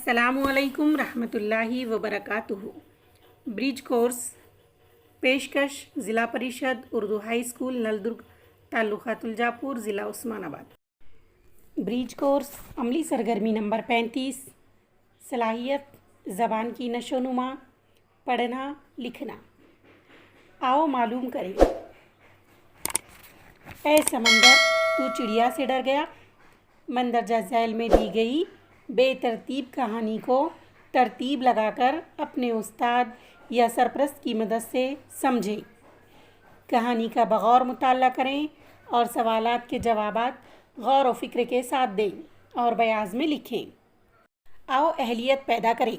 अस्सलामु अलैकुम रहमतुल्लाहि व बरकातुहू। ब्रिज कोर्स पेशकश ज़िला परिषद उर्दू हाई स्कूल नलदुर्ग ताल्लुक़ा तुलजापुर ज़िला उस्मानाबाद। ब्रिज कोर्स अमली सरगर्मी नंबर 35 सलाहियत ज़बान की नशोनुमा पढ़ना लिखना। आओ मालूम करें। ऐ समंदर तू चिड़िया से डर गया। मंदरजा झैल में दी गई बेतरतीब कहानी को तरतीब लगाकर अपने उस्ताद या सरपरस्त की मदद से समझें। कहानी का बगौर मुताला करें और सवालात के जवाबात गौर व फिक्र के साथ दें और बयाज में लिखें। आओ अहलियत पैदा करें।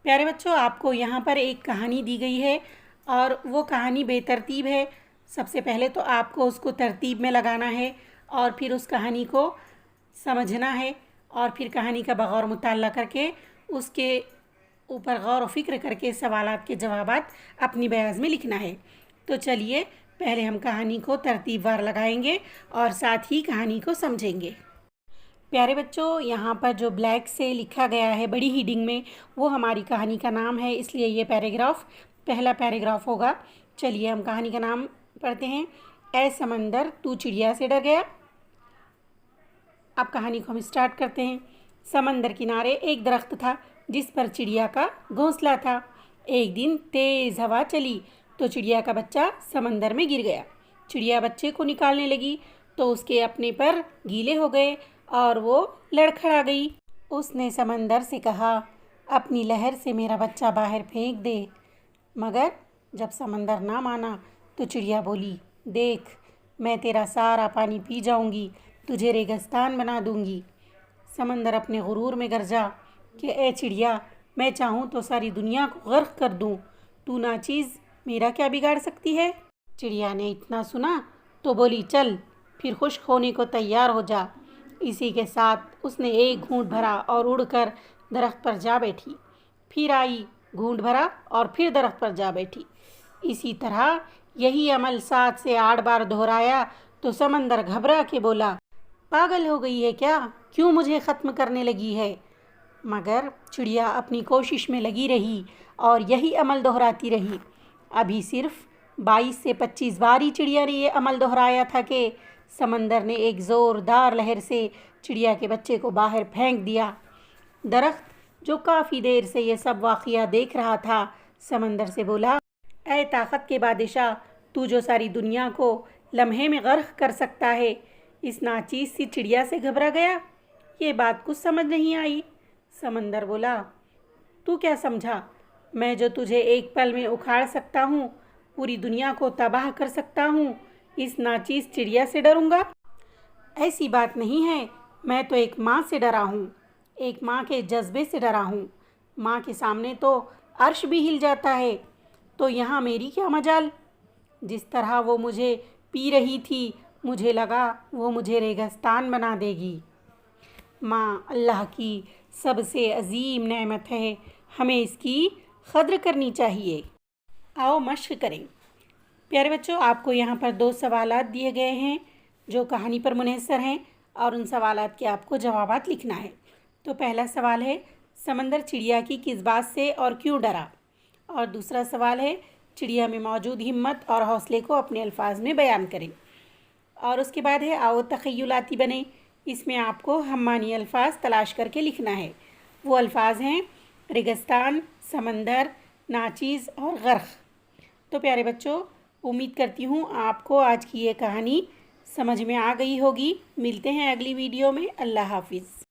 प्यारे बच्चों, आपको यहाँ पर एक कहानी दी गई है और वो कहानी बेतरतीब है। सबसे पहले तो आपको उसको तरतीब में लगाना है और फिर उस कहानी को समझना है और फिर कहानी का बगौर मुताला करके उसके ऊपर गौर व फिक्र करके सवालात के जवाबात अपनी बयाज में लिखना है। तो चलिए पहले हम कहानी को तरतीबवार लगाएंगे और साथ ही कहानी को समझेंगे। प्यारे बच्चों, यहाँ पर जो ब्लैक से लिखा गया है बड़ी हीडिंग में, वो हमारी कहानी का नाम है, इसलिए ये पैराग्राफ पहला पैराग्राफ होगा। चलिए हम कहानी का नाम पढ़ते हैं। ऐ समंदर तू चिड़िया से डर गया। अब कहानी को हम स्टार्ट करते हैं। समंदर किनारे एक दरख्त था जिस पर चिड़िया का घोंसला था। एक दिन तेज़ हवा चली तो चिड़िया का बच्चा समंदर में गिर गया। चिड़िया बच्चे को निकालने लगी तो उसके अपने पर गीले हो गए और वो लड़खड़ा गई। उसने समंदर से कहा, अपनी लहर से मेरा बच्चा बाहर फेंक दे। मगर जब समंदर ना माना तो चिड़िया बोली, देख मैं तेरा सारा पानी पी जाऊंगी, तुझे रेगिस्तान बना दूंगी। समंदर अपने गुरूर में गरजा कि ए चिड़िया, मैं चाहूँ तो सारी दुनिया को गर्क कर दूँ, तू नाचीज़ मेरा क्या बिगाड़ सकती है। चिड़िया ने इतना सुना तो बोली, चल फिर खुश्क होने को तैयार हो जा। इसी के साथ उसने एक घूंट भरा और उड़कर दरख्त पर जा बैठी। फिर आई, घूंट भरा और फिर दरख्त पर जा बैठी। इसी तरह यही अमल 7 से 8 बार दोहराया तो समंदर घबरा के बोला, पागल हो गई है क्या, क्यों मुझे ख़त्म करने लगी है। मगर चिड़िया अपनी कोशिश में लगी रही और यही अमल दोहराती रही। अभी सिर्फ 22 से 25 बार ही चिड़िया ने ये अमल दोहराया था कि समंदर ने एक ज़ोरदार लहर से चिड़िया के बच्चे को बाहर फेंक दिया। दरख्त जो काफ़ी देर से ये सब वाक़िया देख रहा था, समंदर से बोला, ऐ ताकत के बादशाह, तू जो सारी दुनिया को लम्हे में गर्क कर सकता है, इस नाचीज़ सी चिड़िया से घबरा गया। ये बात कुछ समझ नहीं आई। समंदर बोला, तू क्या समझा, मैं जो तुझे एक पल में उखाड़ सकता हूँ, पूरी दुनिया को तबाह कर सकता हूँ, इस नाचीज़ चिड़िया से डरूँगा। ऐसी बात नहीं है, मैं तो एक माँ से डरा हूँ, एक माँ के जज्बे से डरा हूँ। माँ के सामने तो अर्श भी हिल जाता है, तो यहाँ मेरी क्या मजाल। जिस तरह वो मुझे पी रही थी, मुझे लगा वो मुझे रेगिस्तान बना देगी। माँ अल्लाह की सबसे अजीम नेमत है, हमें इसकी कद्र करनी चाहिए। आओ मश्क करें। प्यारे बच्चों, आपको यहाँ पर 2 सवालात दिए गए हैं जो कहानी पर मुनहसर हैं और उन सवालात के आपको जवाबात लिखना है। तो पहला सवाल है, समंदर चिड़िया की किस बात से और क्यों डरा। और दूसरा सवाल है, चिड़िया में मौजूद हिम्मत और हौसले को अपने अल्फाज में बयान करें। और उसके बाद है, आओ तख़य्युलाती बने। इसमें आपको हम मानी अल्फाज तलाश करके लिखना है। वो अल्फाज हैं रेगिस्तान, समंदर, नाचीज़ और गर्क। तो प्यारे बच्चों, उम्मीद करती हूँ आपको आज की ये कहानी समझ में आ गई होगी। मिलते हैं अगली वीडियो में। अल्लाह हाफिज़।